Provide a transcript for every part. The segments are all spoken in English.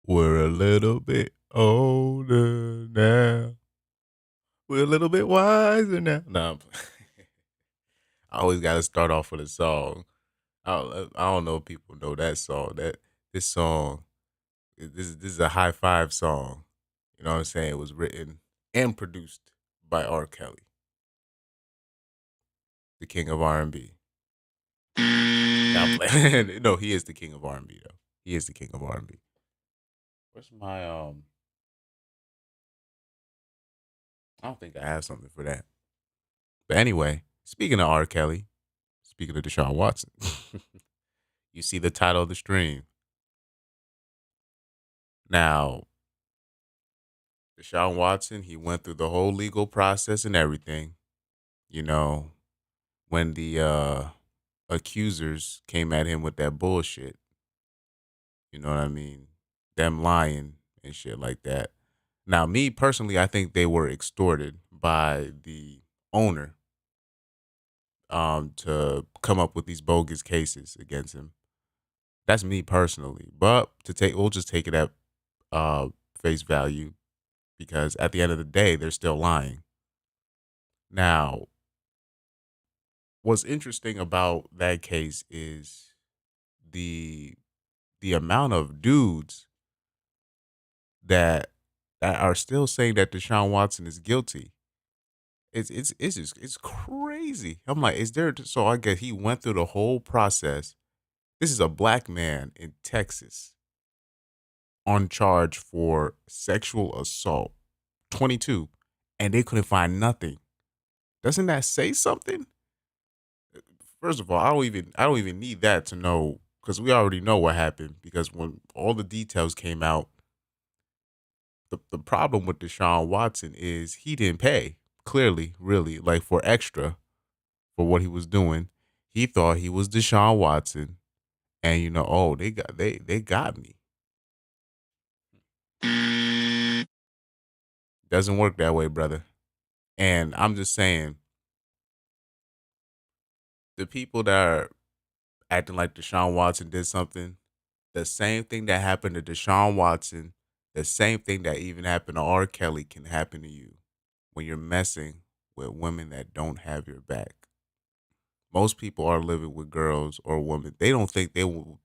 We're a little bit older now. We're a little bit wiser now. No, I always got to start off with a song. I don't know if people know that song. This song, this is a high five song. You know what I'm saying? It was written and produced by R. Kelly, the king of R&B. Nah, I'm playing. No, he is the king of R&B though. He is the king of R&B. Where's my I don't think I have something for that. But anyway, speaking of R. Kelly, speaking of Deshaun Watson, you see the title of the stream. Now, Deshaun Watson, he went through the whole legal process and everything. You know, when the accusers came at him with that bullshit, you know what I mean? Them lying and shit like that. Now, me personally, I think they were extorted by the owner to come up with these bogus cases against him. That's me personally. But we'll just take it at face value because at the end of the day, they're still lying. Now, what's interesting about that case is the the amount of dudes that are still saying that Deshaun Watson is guilty. It's crazy. I'm like, is there? So I guess he went through the whole process. This is a black man in Texas on charge for sexual assault, 22, and they couldn't find nothing. Doesn't that say something? First of all, I don't even need that to know because we already know what happened. Because when all the details came out, the problem with Deshaun Watson is he didn't pay. Clearly, really, like for extra for what he was doing. He thought he was Deshaun Watson, and oh, they got me. Doesn't work that way, brother. And I'm just saying, the people that are acting like Deshaun Watson did something, the same thing that happened to Deshaun Watson, the same thing that even happened to R. Kelly can happen to you when you're messing with women that don't have your back. Most people are living with girls or women. They don't think they will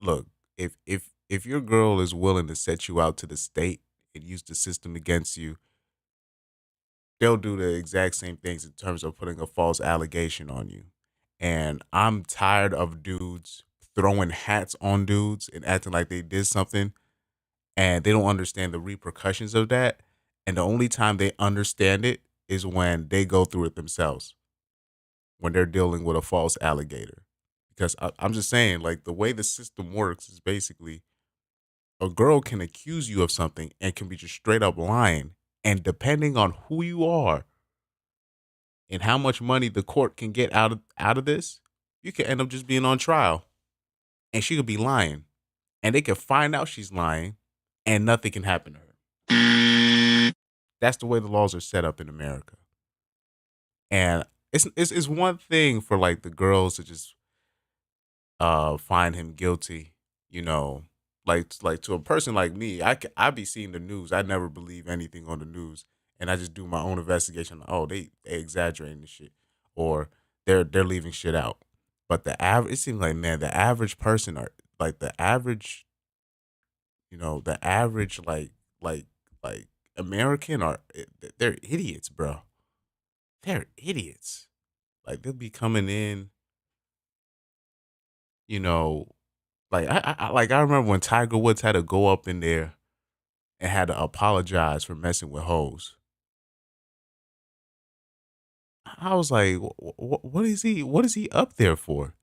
look, if your girl is willing to set you out to the state and use the system against you, they'll do the exact same things in terms of putting a false allegation on you. And I'm tired of dudes throwing hats on dudes and acting like they did something and they don't understand the repercussions of that. And the only time they understand it is when they go through it themselves, when they're dealing with a false alligator. Because I'm just saying, like, the way the system works is basically a girl can accuse you of something and can be just straight up lying. And depending on who you are and how much money the court can get out of this, you could end up just being on trial. And she could be lying. And they could find out she's lying and nothing can happen to her. That's the way the laws are set up in America. And it's one thing for like the girls to just find him guilty, you know, like to a person like me, I be seeing the news. I never believe anything on the news, and I just do my own investigation. Oh, they exaggerating the shit, or they're leaving shit out. But the average, it seems like man, the average person are like the average, the average like American are they're idiots, bro. They're idiots. Like they'll be coming in, you know, like I remember when Tiger Woods had to go up in there and had to apologize for messing with hoes. I was like, what is he up there for?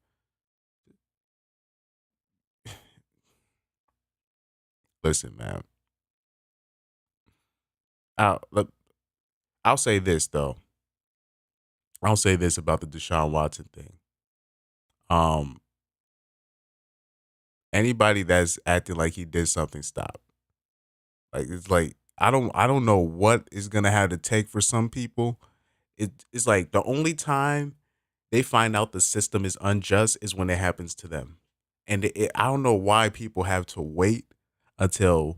Listen, man. Look, I'll say this though. I'll say this about the Deshaun Watson thing. Um, Anybody that's acting like he did something, stop. Like it's like I don't know what is gonna have to take for some people. It's like the only time they find out the system is unjust is when it happens to them. And I don't know why people have to wait until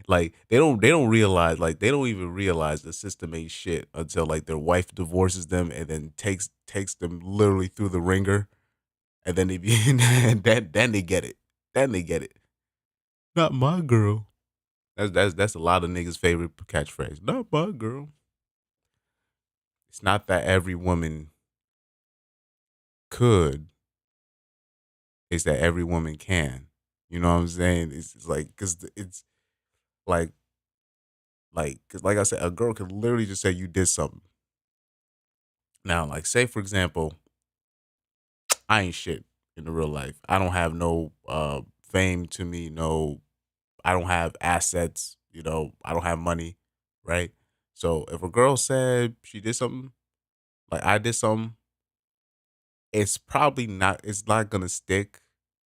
like they don't realize like they don't even realize the system ain't shit until like their wife divorces them and then takes them literally through the ringer and then they be and then they get it. Then they get it. Not my girl. That's a lot of niggas' favorite catchphrase. Not my girl. It's not that every woman could, it's that every woman can. You know what I'm saying? It's like because it's like cause like I said, a girl could literally just say you did something. Now, like say for example, I ain't shit in the real life. I don't have no fame to me. No, I don't have assets. You know, I don't have money, right? So if a girl said she did something, like I did something, it's probably not. It's not gonna stick,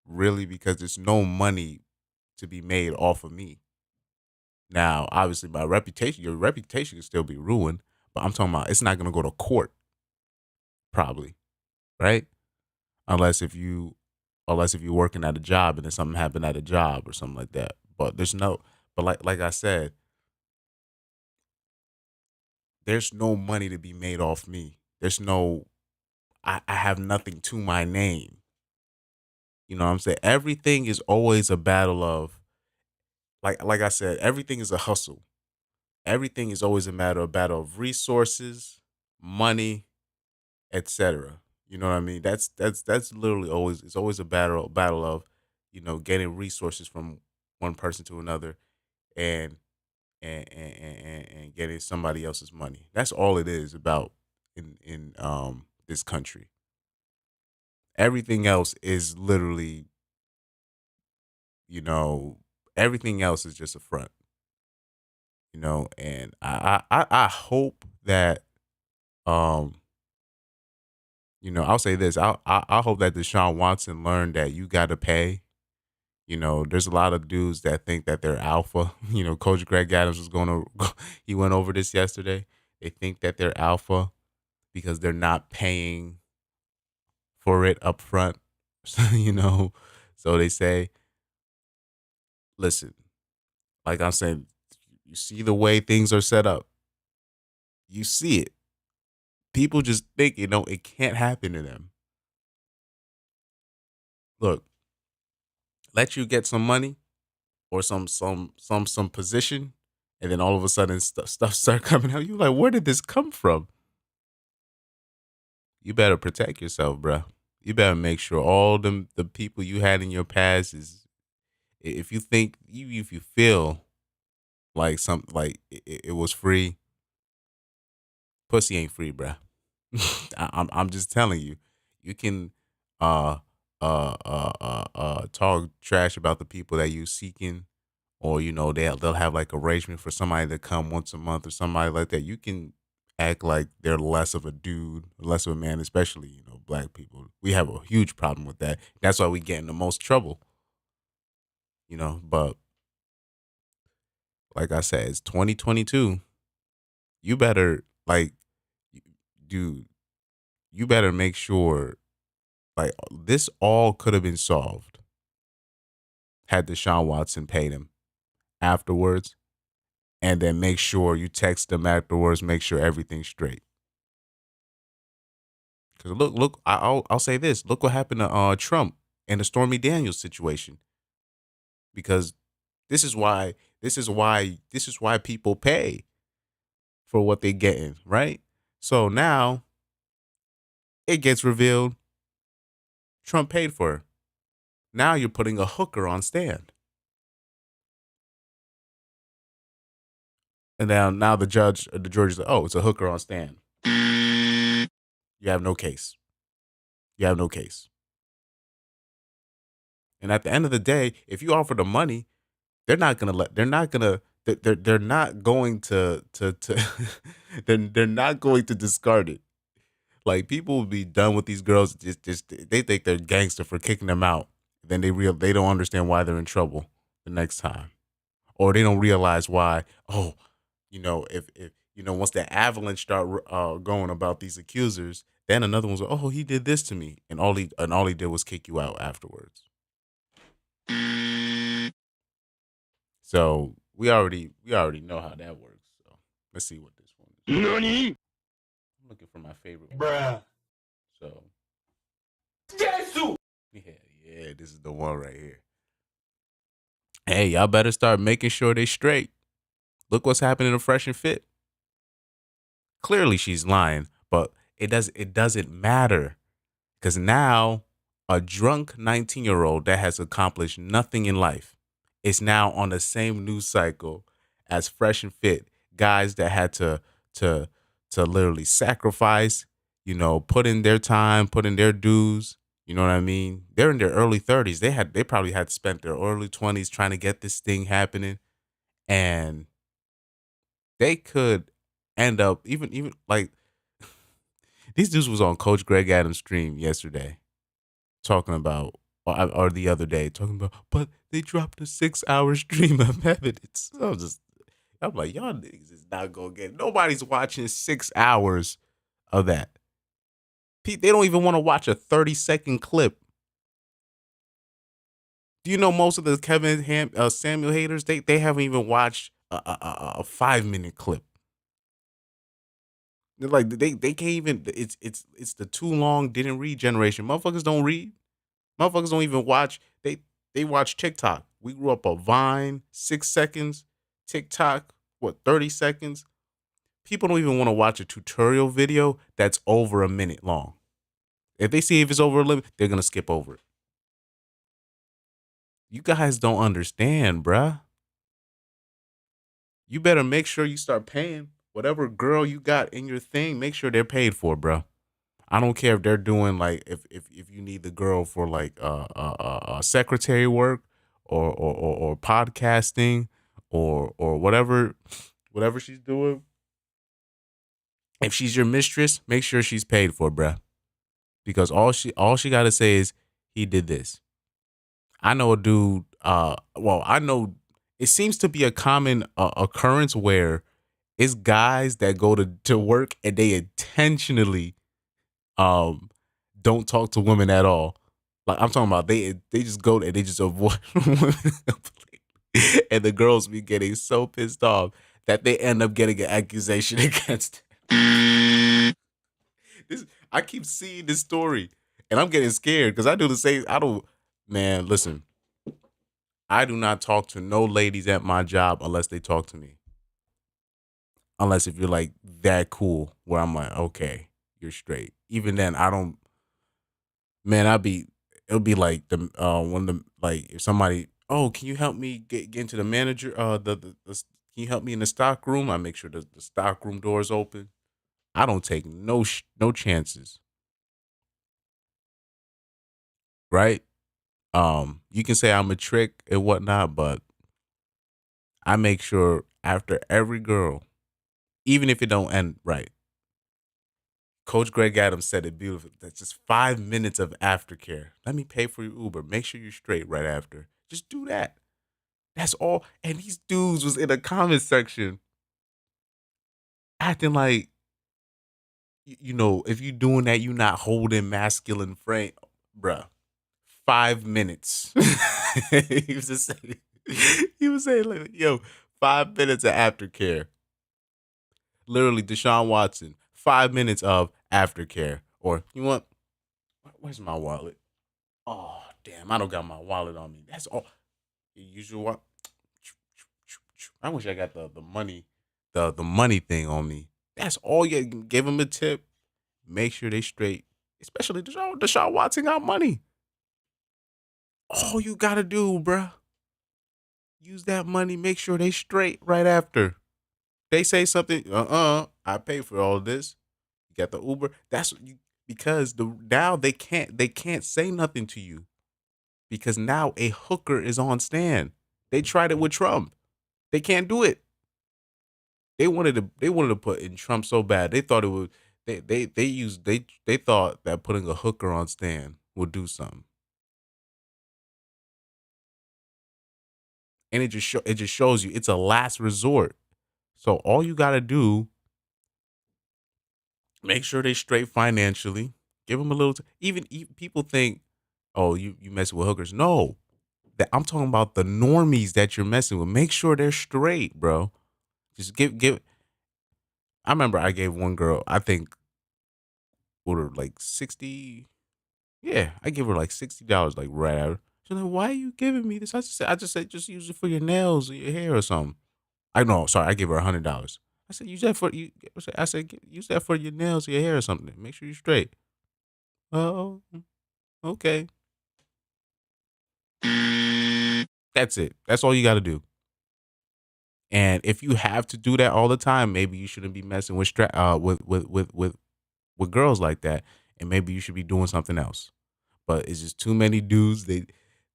really, because there's no money to be made off of me. Now, obviously, my reputation, your reputation can still be ruined, but I'm talking about it's not gonna go to court, probably, right? Unless if you, unless if you're working at a job and then something happened at a job or something like that. But there's no, but like I said, there's no money to be made off me. There's no, I have nothing to my name. You know what I'm saying? Everything is always a battle of, like I said, everything is a hustle. Everything is always a matter of battle of resources, money, etc. You know what I mean? That's literally always, it's always a battle of, you know, getting resources from one person to another and and getting somebody else's money. That's all it is about in this country. Everything else is literally, you know, everything else is just a front, you know, and I hope that um you know, I'll say this. I hope that Deshaun Watson learned that you got to pay. You know, there's a lot of dudes that think that they're alpha. You know, Coach Greg Adams was going to, he went over this yesterday. They think that they're alpha because they're not paying for it up front. You know, so they say, listen, like I'm saying, you see the way things are set up. You see it. People just think, you know, it can't happen to them. Look, let you get some money or some position, and then all of a sudden stuff start coming out. You like, where did this come from? You better protect yourself, bro. You better make sure all the people you had in your past is, if you think, even if you feel like some like it was free, pussy ain't free, bro. I'm just telling you, you can uh talk trash about the people that you seeking, or you know they'll have like arrangement for somebody to come once a month or somebody like that. You can act like they're less of a dude, less of a man, especially you know black people. We have a huge problem with that. That's why we get in the most trouble, you know. But like I said, it's 2022. You better like, dude. You better make sure like this all could have been solved had Deshaun Watson paid him afterwards, and then make sure you text them afterwards, make sure everything's straight. Because look, I'll say this: look what happened to Trump and the Stormy Daniels situation. Because this is why, this is why people pay for what they're getting, right? So now it gets revealed Trump paid for her. Now you're putting a hooker on stand, and now the judge is like, oh, it's a hooker on stand. You have no case. You have no case. And at the end of the day, if you offer the money, they're not gonna let. They're not gonna. They're not going to they're not going to discard it. Like people will be done with these girls. Just they think they're gangster for kicking them out. Then they don't understand why they're in trouble the next time, or they don't realize why. Oh, you know, if you know, once the avalanche start going about these accusers, then another one's like, oh, he did this to me, and all he did was kick you out afterwards. So we already know how that works. So let's see what this one is. NANI? I'm looking for my favorite one. Bruh. So Jesu! yeah, this is the one right here. Hey, y'all better start making sure they straight. Look what's happening to Fresh and Fit. Clearly she's lying, but it doesn't matter. Because now a drunk 19-year-old that has accomplished nothing in life is now on the same news cycle as Fresh and Fit, guys that had to to literally sacrifice, put in their time, put in their dues. You know what I mean? They're in their early 30s. They probably had spent their early 20s trying to get this thing happening. And they could end up even like these dudes was on Coach Greg Adams' stream yesterday talking about, or the other day talking about, but they dropped a 6 hour stream of evidence. I'm like, y'all niggas is not gonna get it. Nobody's watching 6 hours of that. They don't even want to watch a 30-second clip. Do you know most of the Samuel haters, they haven't even watched a 5 minute clip. They're like they can't even. It's the too long didn't read generation. Motherfuckers don't read. Motherfuckers don't even watch. They watch TikTok. We grew up on Vine, 6 seconds. TikTok, what, 30 seconds? People don't even want to watch a tutorial video that's over a minute long. If they see if it's over a limit, they're gonna skip over it. You guys don't understand, bruh. You better make sure you start paying whatever girl you got in your thing. Make sure they're paid for, bruh. I don't care if they're doing like if you need the girl for like secretary work or podcasting or whatever she's doing. If she's your mistress, make sure she's paid for, bruh. Because all she got to say is he did this. I know a dude. I know it seems to be a common occurrence where it's guys that go to work and they intentionally um don't talk to women at all. Like I'm talking about they just go and they just avoid women completely. And the girls be getting so pissed off that they end up getting an accusation against this. I keep seeing this story and I'm getting scared because I do the same. I don't, man, listen, I do not talk to no ladies at my job unless they talk to me. Unless if you're like that cool where I'm like, okay, you're straight. Even then, I don't. Man, it'll be like the one of the like if somebody, oh, can you help me get into the manager? Can you help me in the stock room? I make sure the stock room door is open. I don't take no chances, right? You can say I'm a trick and whatnot, but I make sure after every girl, even if it don't end right. Coach Greg Adams said it beautifully. That's just 5 minutes of aftercare. Let me pay for your Uber. Make sure you're straight right after. Just do that. That's all. And these dudes was in the comment section acting like, if you doing that, you not holding masculine frame, bruh. 5 minutes. he was just saying, he was saying like, yo, 5 minutes of aftercare. Literally, Deshaun Watson, 5 minutes of aftercare. Or you want? Where's my wallet? Oh damn, I don't got my wallet on me. That's all. Your usual wallet. I wish I got the money, the money thing on me. That's all you give them a tip. Make sure they straight. Especially Deshaun Watson got money. All you gotta do, bruh, use that money. Make sure they straight right after. They say something. I pay for all this. You got the Uber. That's because now they can't say nothing to you because now a hooker is on stand. They tried it with Trump. They can't do it. They wanted to put in Trump so bad. They thought it would they thought that putting a hooker on stand would do something. And it just shows you it's a last resort. So all you got to do, make sure they straight financially. Give them a little even people think, "Oh, you messing with hookers." No. That I'm talking about the normies that you're messing with. Make sure they're straight, bro. Just give. I remember I gave one girl, I think, ordered like 60. Yeah, I give her like $60, like right at her. She's like, "Why are you giving me this?" I just said, just use it for your nails or your hair or something. I know, sorry, I gave her $100. I said, use that for you. I said, use that for your nails or your hair or something. Make sure you're straight. Oh, okay. That's it. That's all you got to do. And if you have to do that all the time, maybe you shouldn't be messing with with girls like that, and maybe you should be doing something else. But it's just too many dudes.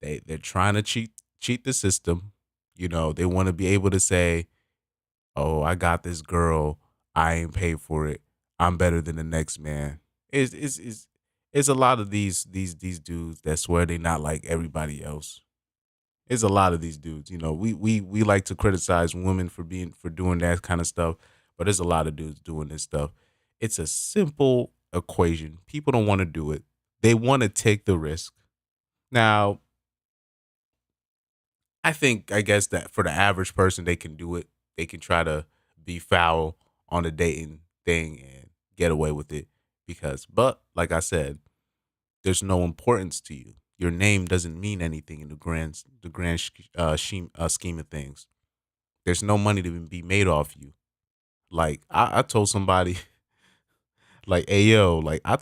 They're trying to cheat the system. You know, they want to be able to say, "Oh, I got this girl. I ain't paid for it. I'm better than the next man." It's a lot of these dudes that swear they not like everybody else. It's a lot of these dudes. You know, we like to criticize women for doing that kind of stuff, but there's a lot of dudes doing this stuff. It's a simple equation. People don't want to do it. They want to take the risk. Now, I guess that for the average person, they can do it. They can try to be foul on the dating thing and get away with it but like I said, there's no importance to you. Your name doesn't mean anything in the grand scheme of things. There's no money to be made off you. Like I told somebody, like, hey yo, like I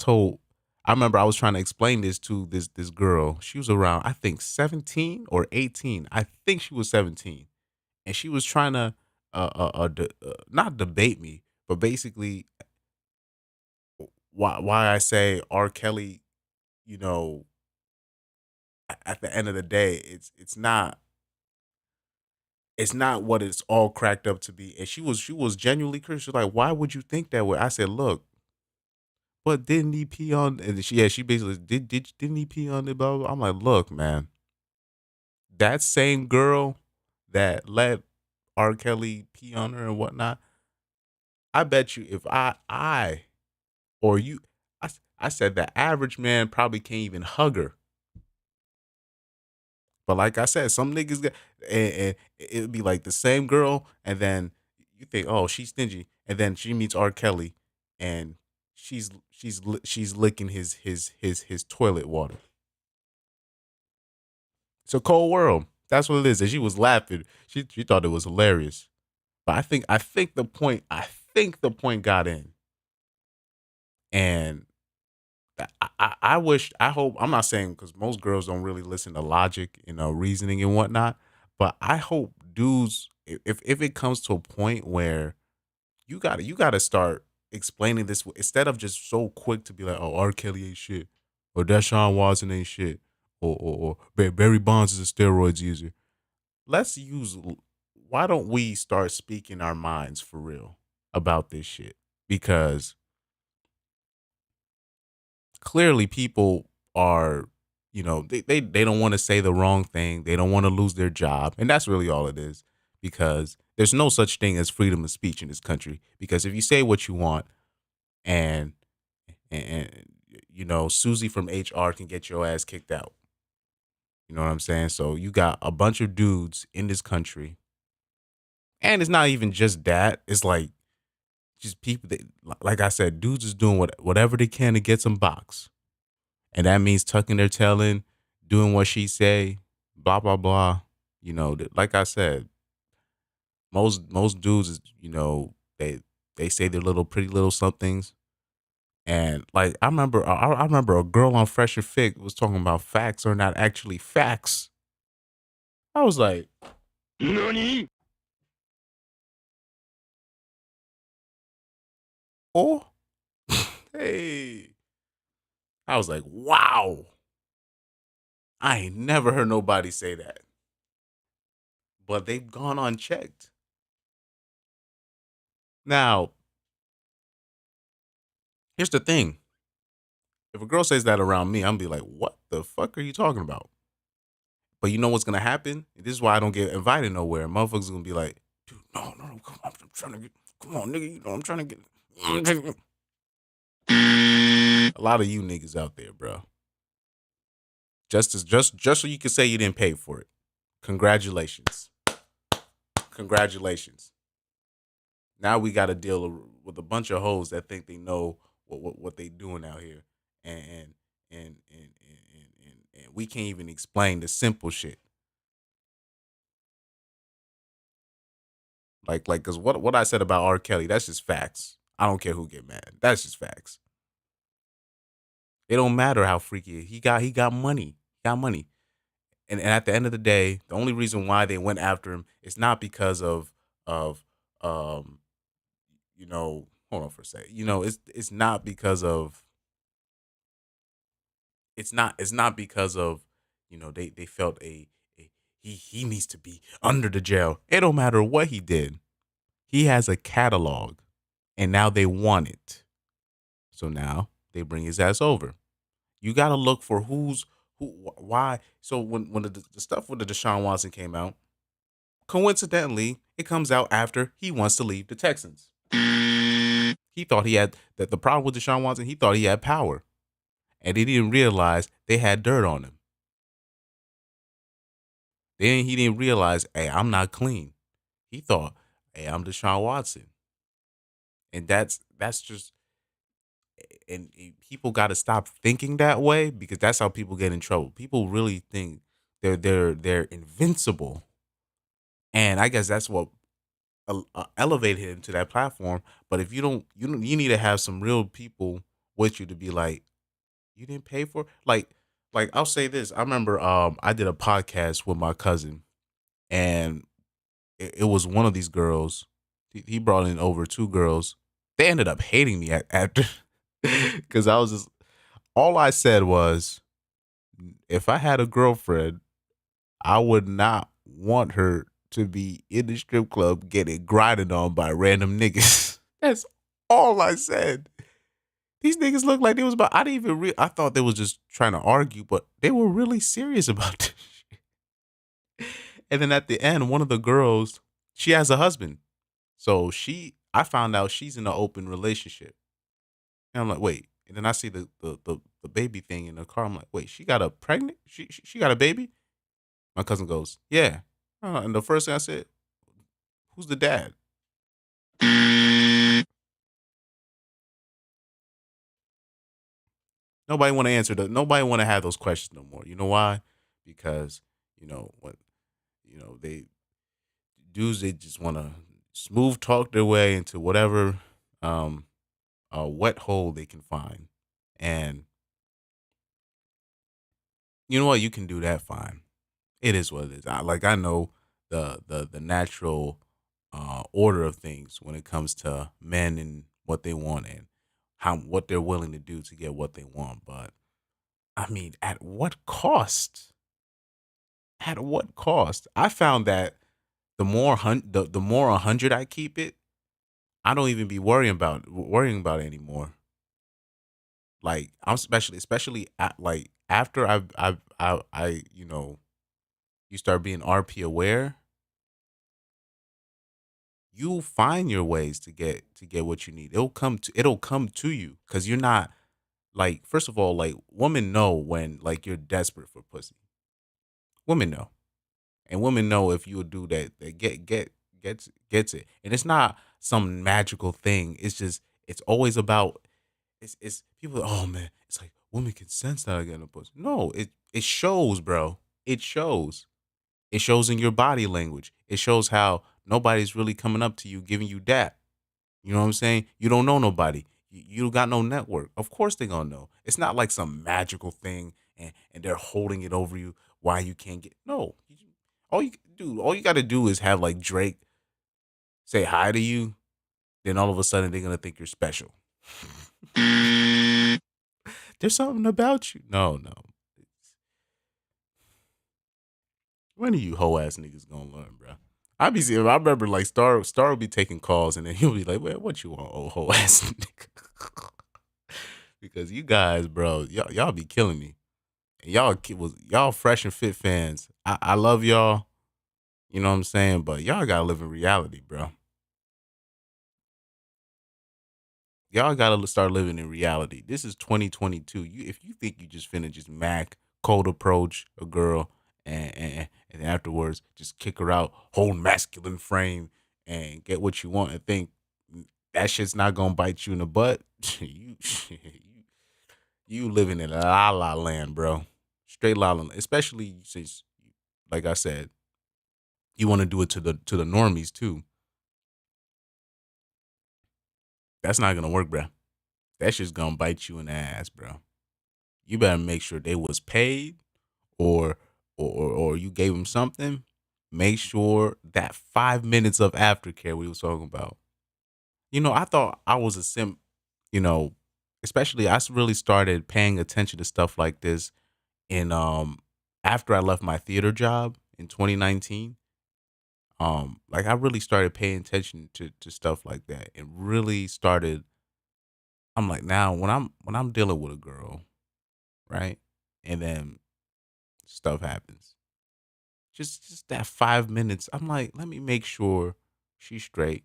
remember I was trying to explain this to this girl. She was around, I think 17 or 18. I think she was 17, and she was trying to not debate me, but basically why I say R. Kelly. You know, at the end of the day, it's not what it's all cracked up to be. And she was genuinely curious. She was like, "Why would you think that way?" I said, "Look, but didn't he pee on?" And she basically didn't he pee on the blah, blah, blah? I'm like, "Look, man, that same girl that let R. Kelly pee on her and whatnot. I bet you if I or you, I said the average man probably can't even hug her." But like I said, some niggas get, and it would be like the same girl, and then you think, oh, she's stingy, and then she meets R. Kelly, and she's licking his toilet water. It's a cold world. That's what it is. And she was laughing. She thought it was hilarious. But I think the point got in, and I wish, I hope, I'm not saying because most girls don't really listen to logic, reasoning and whatnot, but I hope dudes, if it comes to a point where you gotta start explaining this instead of just so quick to be like, oh, R. Kelly ain't shit, or Deshaun Watson ain't shit, or Barry Bonds is a steroids user. Let's use. Why don't we start speaking our minds for real about this shit? Because clearly people are, they don't want to say the wrong thing. They don't want to lose their job. And that's really all it is. Because there's no such thing as freedom of speech in this country. Because if you say what you want, and and Susie from HR can get your ass kicked out. You know what I'm saying? So you got a bunch of dudes in this country. And it's not even just that. It's like just people that, like I said, dudes is doing whatever they can to get some box. And that means tucking their tail in, doing what she say, blah blah blah. Like I said, most dudes is, they say their little pretty little somethings, and like I remember a girl on Fresh and Fit was talking about facts are not actually facts. I was like, NANI? oh, hey, I was like, wow, I ain't never heard nobody say that, but they've gone unchecked. Now, here's the thing. If a girl says that around me, I'm gonna be like, what the fuck are you talking about? But you know what's gonna happen? This is why I don't get invited nowhere. Motherfuckers gonna be like, dude, no, no, no, come on, I'm trying to get, come on, nigga, I'm trying to get. A lot of you niggas out there, bro. Just so you can say you didn't pay for it. Congratulations. Congratulations. Now we got to deal with a bunch of hoes that think they know what they doing out here, and and we can't even explain the simple shit. Cause what I said about R. Kelly, that's just facts. I don't care who get mad. That's just facts. It don't matter how freaky he got money. He got money. And at the end of the day, the only reason why they went after him is not because of um hold on for a second. It's not because of it's not because of they felt a he needs to be under the jail. It don't matter what he did. He has a catalog, and now they want it. So now they bring his ass over. You got to look for why. So when the stuff with the Deshaun Watson came out, coincidentally, it comes out after he wants to leave the Texans. He thought he had that. The problem with Deshaun Watson, he thought he had power, and he didn't realize they had dirt on him. Then he didn't realize, hey, I'm not clean. He thought, hey, I'm Deshaun Watson, and that's just and people got to stop thinking that way because that's how people get in trouble. People really think they're invincible, and I guess that's what elevated him to that platform. But if you need to have some real people with you to be like, you didn't pay for like I'll say this. I remember I did a podcast with my cousin, and it was one of these girls. He brought in over two girls. They ended up hating me after because I was just all I said was, if I had a girlfriend, I would not want her to be in the strip club getting grinded on by random niggas. That's all I said. These niggas looked like they was about. I didn't even. I thought they was just trying to argue, but they were really serious about this shit. And then at the end, one of the girls, she has a husband, so I found out she's in an open relationship, and I'm like, wait. And then I see the baby thing in the car. I'm like, wait, she got a pregnant? She got a baby? My cousin goes, yeah. And the first thing I said, who's the dad? Nobody want to answer the. Nobody want to have those questions no more. You know why? Because what they dudes, they just want to smooth talk their way into whatever um wet hole they can find, and you know what? You can do that fine. It is what it is. I know the natural order of things when it comes to men and what they want and what they're willing to do to get what they want. But I mean, at what cost? At what cost? I found that the more 100 I keep it, I don't even be worrying about it anymore. Like I'm especially like after I you start being RP aware, you'll find your ways to get what you need. It'll come to you because you're not like, first of all, like, women know when like you're desperate for pussy. Women know, and women know if you would do that, they gets it, and it's not some magical thing. It's just it's always about it's people. Oh man, it's like women can sense that I get a pussy. No, it shows, bro. It shows. It shows in your body language. It shows how nobody's really coming up to you, giving you that. You know what I'm saying? You don't know nobody. You don't got no network. Of course they gonna know. It's not like some magical thing and they're holding it over you why you can't get no. All you gotta do is have like Drake say hi to you, then all of a sudden they're gonna think you're special. There's something about you. No, no. When are you hoe ass niggas gonna learn, bro? I remember like Star will be taking calls and then he'll be like, "Well, what you want, old hoe ass nigga?" Because you guys, bro, y'all be killing me. And y'all fresh and fit fans. I love y'all. You know what I'm saying? But y'all gotta live in reality, bro. Y'all gotta start living in reality. This is 2022. If you think you just finna just mac cold approach a girl and afterwards just kick her out, hold masculine frame, and get what you want, and think that shit's not gonna bite you in the butt. You living in la la land, bro. Straight la la land. Especially since, like I said, you want to do it to the normies too. That's not gonna work, bro. That shit's gonna bite you in the ass, bro. You better make sure they was paid, or or you gave them something. Make sure that 5 minutes of aftercare we was talking about. I thought I was a simp. You know, especially really started paying attention to stuff like this in after I left my theater job in 2019. Like I really started paying attention to stuff like that, and really started. I'm like, now when I'm dealing with a girl, right, and then stuff happens, just that 5 minutes, I'm like, let me make sure she's straight,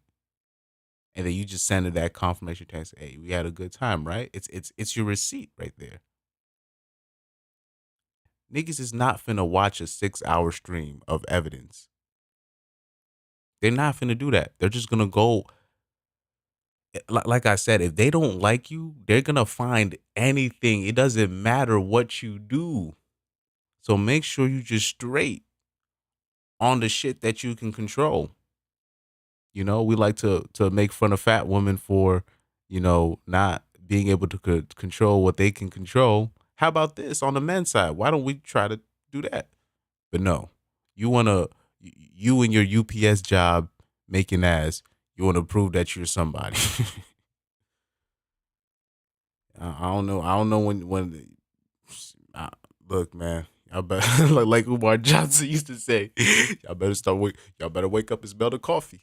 and then you just send her that confirmation text. Hey, we had a good time, right? It's your receipt right there. Niggas is not finna watch a 6 hour stream of evidence. They're not finna do that. They're just gonna go. Like I said, if they don't like you, they're gonna find anything. It doesn't matter what you do. So make sure you just straight on the shit that you can control. We like to make fun of fat women for, not being able to control what they can control. How about this on the men's side? Why don't we try to do that? But no, you wanna you and your UPS job making ass. You wanna prove that you're somebody. I don't know. I don't know when. Uh, Look, man. Y'all better like Umar Johnson used to say. Y'all better wake up and smell the coffee.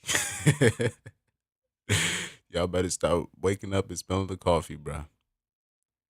Y'all better start waking up and smelling the coffee, bro.